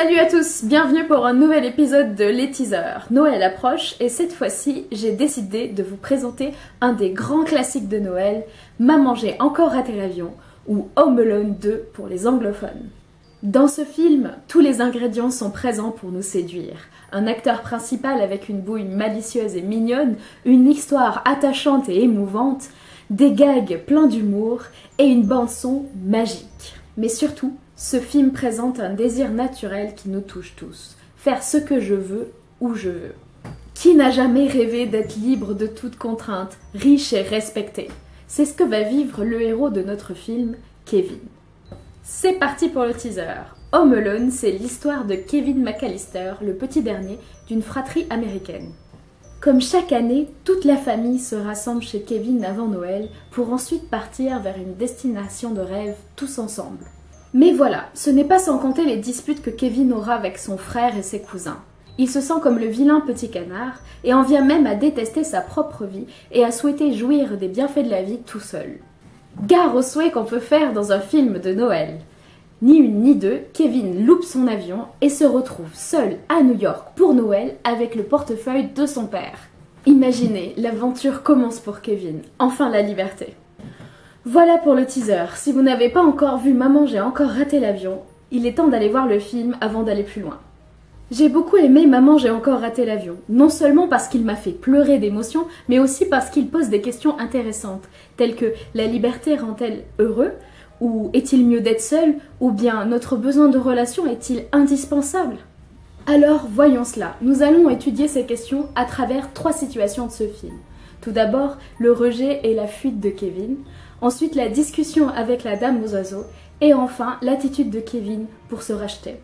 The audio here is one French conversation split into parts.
Salut à tous, bienvenue pour un nouvel épisode de Les Teasers. Noël approche et cette fois-ci, j'ai décidé de vous présenter un des grands classiques de Noël, Maman j'ai encore raté l'avion, ou Home Alone 2 pour les anglophones. Dans ce film, tous les ingrédients sont présents pour nous séduire. Un acteur principal avec une bouille malicieuse et mignonne, une histoire attachante et émouvante, des gags pleins d'humour et une bande-son magique. Mais surtout, ce film présente un désir naturel qui nous touche tous. Faire ce que je veux, où je veux. Qui n'a jamais rêvé d'être libre de toute contrainte, riche et respecté? C'est ce que va vivre le héros de notre film, Kevin. C'est parti pour le teaser. Home Alone, c'est l'histoire de Kevin McAllister, le petit dernier d'une fratrie américaine. Comme chaque année, toute la famille se rassemble chez Kevin avant Noël pour ensuite partir vers une destination de rêve tous ensemble. Mais voilà, ce n'est pas sans compter les disputes que Kevin aura avec son frère et ses cousins. Il se sent comme le vilain petit canard et en vient même à détester sa propre vie et à souhaiter jouir des bienfaits de la vie tout seul. Gare aux souhaits qu'on peut faire dans un film de Noël. Ni une ni deux, Kevin loupe son avion et se retrouve seul à New York pour Noël avec le portefeuille de son père. Imaginez, l'aventure commence pour Kevin, enfin la liberté. Voilà pour le teaser. Si vous n'avez pas encore vu Maman j'ai encore raté l'avion, il est temps d'aller voir le film avant d'aller plus loin. J'ai beaucoup aimé Maman j'ai encore raté l'avion, non seulement parce qu'il m'a fait pleurer d'émotion, mais aussi parce qu'il pose des questions intéressantes, telles que la liberté rend-elle heureux, ou est-il mieux d'être seul, ou bien notre besoin de relation est-il indispensable? Alors voyons cela, nous allons étudier ces questions à travers 3 situations de ce film. Tout d'abord, le rejet et la fuite de Kevin, ensuite la discussion avec la dame aux oiseaux, et enfin l'attitude de Kevin pour se racheter.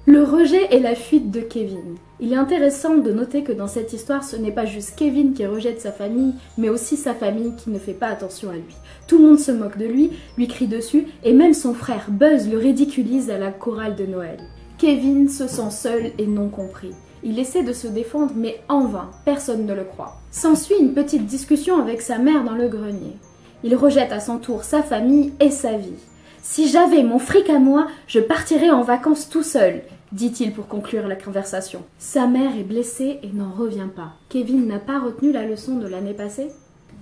Le rejet et la fuite de Kevin. Il est intéressant de noter que dans cette histoire, ce n'est pas juste Kevin qui rejette sa famille, mais aussi sa famille qui ne fait pas attention à lui. Tout le monde se moque de lui crie dessus, et même son frère Buzz le ridiculise à la chorale de Noël. Kevin se sent seul et non compris. Il essaie de se défendre, mais en vain, personne ne le croit. S'ensuit une petite discussion avec sa mère dans le grenier. Il rejette à son tour sa famille et sa vie. « Si j'avais mon fric à moi, je partirais en vacances tout seul », dit-il pour conclure la conversation. Sa mère est blessée et n'en revient pas. Kevin n'a pas retenu la leçon de l'année passée?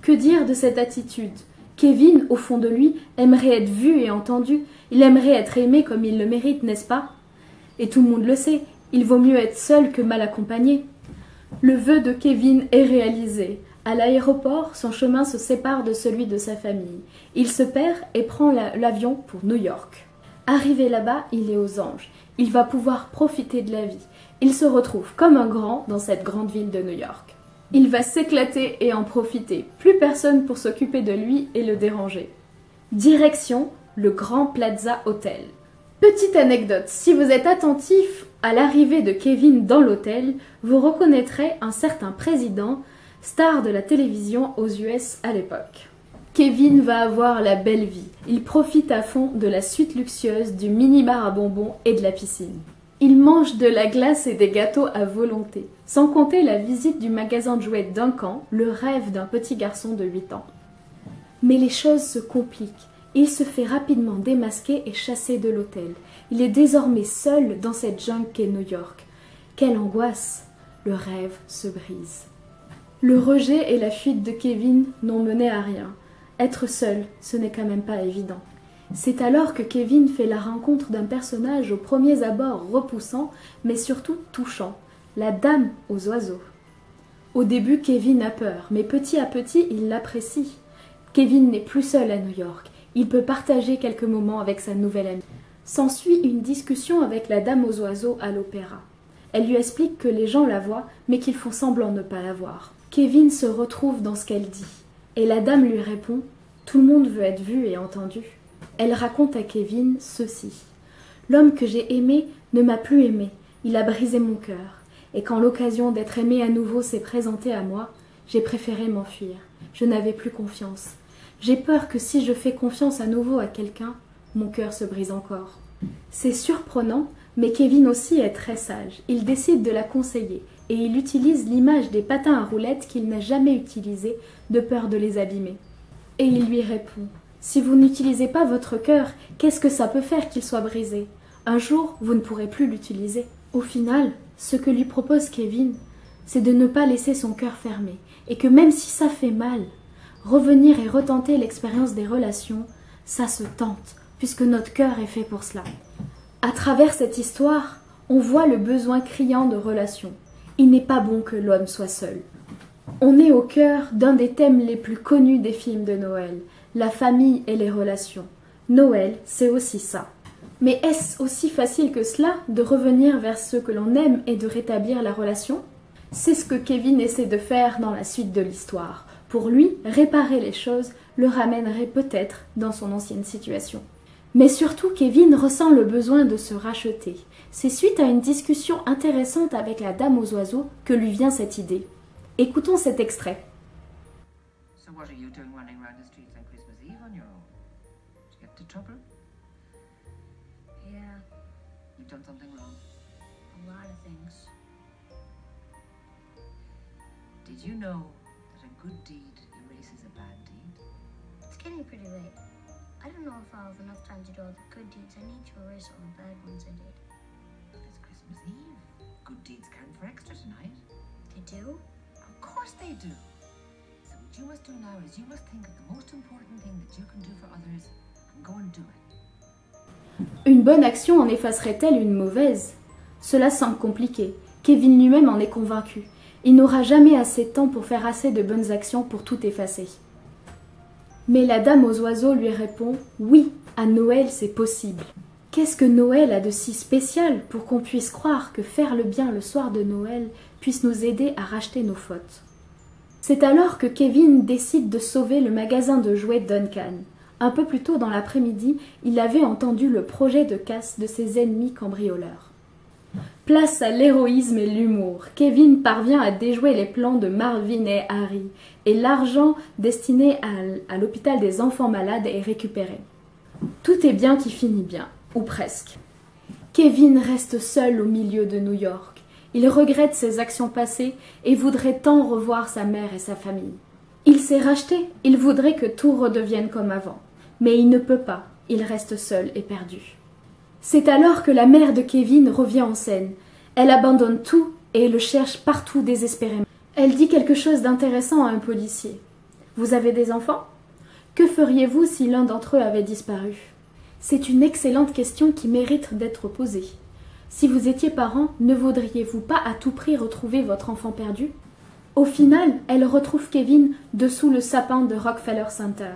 Que dire de cette attitude? Kevin, au fond de lui, aimerait être vu et entendu. Il aimerait être aimé comme il le mérite, n'est-ce pas? Et tout le monde le sait, il vaut mieux être seul que mal accompagné. Le vœu de Kevin est réalisé. À l'aéroport, son chemin se sépare de celui de sa famille. Il se perd et prend l'avion pour New York. Arrivé là-bas, il est aux anges. Il va pouvoir profiter de la vie. Il se retrouve comme un grand dans cette grande ville de New York. Il va s'éclater et en profiter. Plus personne pour s'occuper de lui et le déranger. Direction, le Grand Plaza Hotel. Petite anecdote, si vous êtes attentif à l'arrivée de Kevin dans l'hôtel, vous reconnaîtrez un certain président, star de la télévision aux US à l'époque. Kevin va avoir la belle vie. Il profite à fond de la suite luxueuse du mini-bar à bonbons et de la piscine. Il mange de la glace et des gâteaux à volonté, sans compter la visite du magasin de jouets Duncan, le rêve d'un petit garçon de 8 ans. Mais les choses se compliquent. Il se fait rapidement démasquer et chasser de l'hôtel. Il est désormais seul dans cette jungle qu'est New York. Quelle angoisse! Le rêve se brise. Le rejet et la fuite de Kevin n'ont mené à rien. Être seul, ce n'est quand même pas évident. C'est alors que Kevin fait la rencontre d'un personnage aux premiers abords repoussant, mais surtout touchant, la dame aux oiseaux. Au début, Kevin a peur, mais petit à petit, il l'apprécie. Kevin n'est plus seul à New York. Il peut partager quelques moments avec sa nouvelle amie. S'ensuit une discussion avec la dame aux oiseaux à l'opéra. Elle lui explique que les gens la voient, mais qu'ils font semblant de ne pas la voir. Kevin se retrouve dans ce qu'elle dit. Et la dame lui répond « Tout le monde veut être vu et entendu ». Elle raconte à Kevin ceci. « L'homme que j'ai aimé ne m'a plus aimé. Il a brisé mon cœur. Et quand l'occasion d'être aimé à nouveau s'est présentée à moi, j'ai préféré m'enfuir. Je n'avais plus confiance. J'ai peur que si je fais confiance à nouveau à quelqu'un, mon cœur se brise encore. » C'est surprenant, mais Kevin aussi est très sage. Il décide de la conseiller et il utilise l'image des patins à roulettes qu'il n'a jamais utilisées de peur de les abîmer. Et il lui répond « Si vous n'utilisez pas votre cœur, qu'est-ce que ça peut faire qu'il soit brisé ? Un jour, vous ne pourrez plus l'utiliser. Au final, ce que lui propose Kevin, c'est de ne pas laisser son cœur fermé, et que même si ça fait mal, revenir et retenter l'expérience des relations, ça se tente, puisque notre cœur est fait pour cela. À travers cette histoire, on voit le besoin criant de relations. Il n'est pas bon que l'homme soit seul. On est au cœur d'un des thèmes les plus connus des films de Noël, la famille et les relations. Noël, c'est aussi ça. Mais est-ce aussi facile que cela de revenir vers ceux que l'on aime et de rétablir la relation? C'est ce que Kevin essaie de faire dans la suite de l'histoire. Pour lui, réparer les choses le ramènerait peut-être dans son ancienne situation. Mais surtout, Kevin ressent le besoin de se racheter. C'est suite à une discussion intéressante avec la dame aux oiseaux que lui vient cette idée. Écoutons cet extrait. So what are you doing running around the streets on Christmas Eve on your own? Did you get into trouble? Yeah, You've done something wrong. a lot of things. Did you know that a good deed erases a bad deed? It's getting pretty late. I don't know if I'll have enough time to do all the good deeds I need to erase all the bad ones I did. But it's Christmas Eve. Good deeds count for extra tonight. They do? Of course they do. So what you must do now is you must think of the most important thing that you can do for others and go and do it. Une bonne action en effacerait-elle une mauvaise? Cela semble compliqué. Kevin lui-même en est convaincu. Il n'aura jamais assez de temps pour faire assez de bonnes actions pour tout effacer. Mais la dame aux oiseaux lui répond « Oui, à Noël c'est possible ». Qu'est-ce que Noël a de si spécial pour qu'on puisse croire que faire le bien le soir de Noël puisse nous aider à racheter nos fautes? C'est alors que Kevin décide de sauver le magasin de jouets Duncan. Un peu plus tôt dans l'après-midi, il avait entendu le projet de casse de ses ennemis cambrioleurs. Place à l'héroïsme et l'humour. Kevin parvient à déjouer les plans de Marvin et Harry, et l'argent destiné à l'hôpital des enfants malades est récupéré. Tout est bien qui finit bien, ou presque. Kevin reste seul au milieu de New York. Il regrette ses actions passées et voudrait tant revoir sa mère et sa famille. Il s'est racheté, il voudrait que tout redevienne comme avant. Mais il ne peut pas, il reste seul et perdu. C'est alors que la mère de Kevin revient en scène. Elle abandonne tout et le cherche partout désespérément. Elle dit quelque chose d'intéressant à un policier. « Vous avez des enfants? Que feriez-vous si l'un d'entre eux avait disparu ?» C'est une excellente question qui mérite d'être posée. Si vous étiez parent, ne voudriez-vous pas à tout prix retrouver votre enfant perdu? Au final, elle retrouve Kevin dessous le sapin de Rockefeller Center.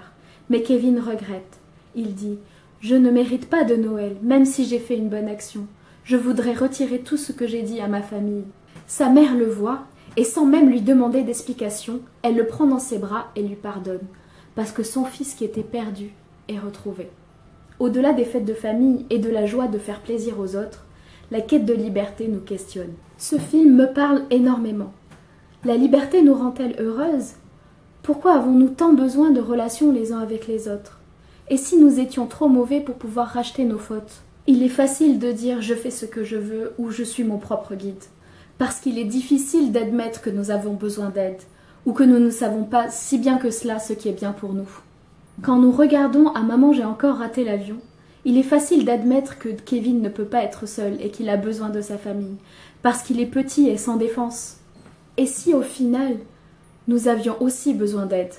Mais Kevin regrette. Il dit « Je ne mérite pas de Noël, même si j'ai fait une bonne action. Je voudrais retirer tout ce que j'ai dit à ma famille. » Sa mère le voit, et sans même lui demander d'explication, elle le prend dans ses bras et lui pardonne, parce que son fils qui était perdu est retrouvé. Au-delà des fêtes de famille et de la joie de faire plaisir aux autres, la quête de liberté nous questionne. Ce film me parle énormément. La liberté nous rend-elle heureuse? Pourquoi avons-nous tant besoin de relations les uns avec les autres? Et si nous étions trop mauvais pour pouvoir racheter nos fautes? Il est facile de dire « je fais ce que je veux » ou « je suis mon propre guide », parce qu'il est difficile d'admettre que nous avons besoin d'aide, ou que nous ne savons pas si bien que cela ce qui est bien pour nous. Quand nous regardons à « Maman, j'ai encore raté l'avion », il est facile d'admettre que Kevin ne peut pas être seul et qu'il a besoin de sa famille, parce qu'il est petit et sans défense. Et si au final, nous avions aussi besoin d'aide?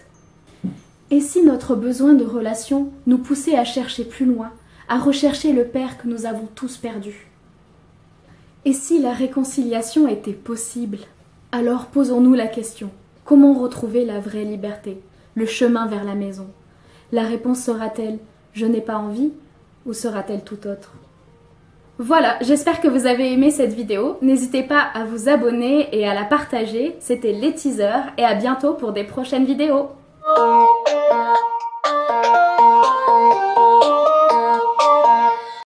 Et si notre besoin de relation nous poussait à chercher plus loin, à rechercher le père que nous avons tous perdu? Et si la réconciliation était possible? Alors posons-nous la question, comment retrouver la vraie liberté, le chemin vers la maison? La réponse sera-t-elle « je n'ai pas envie » ou sera-t-elle tout autre? Voilà, j'espère que vous avez aimé cette vidéo. N'hésitez pas à vous abonner et à la partager. C'était les teasers et à bientôt pour des prochaines vidéos.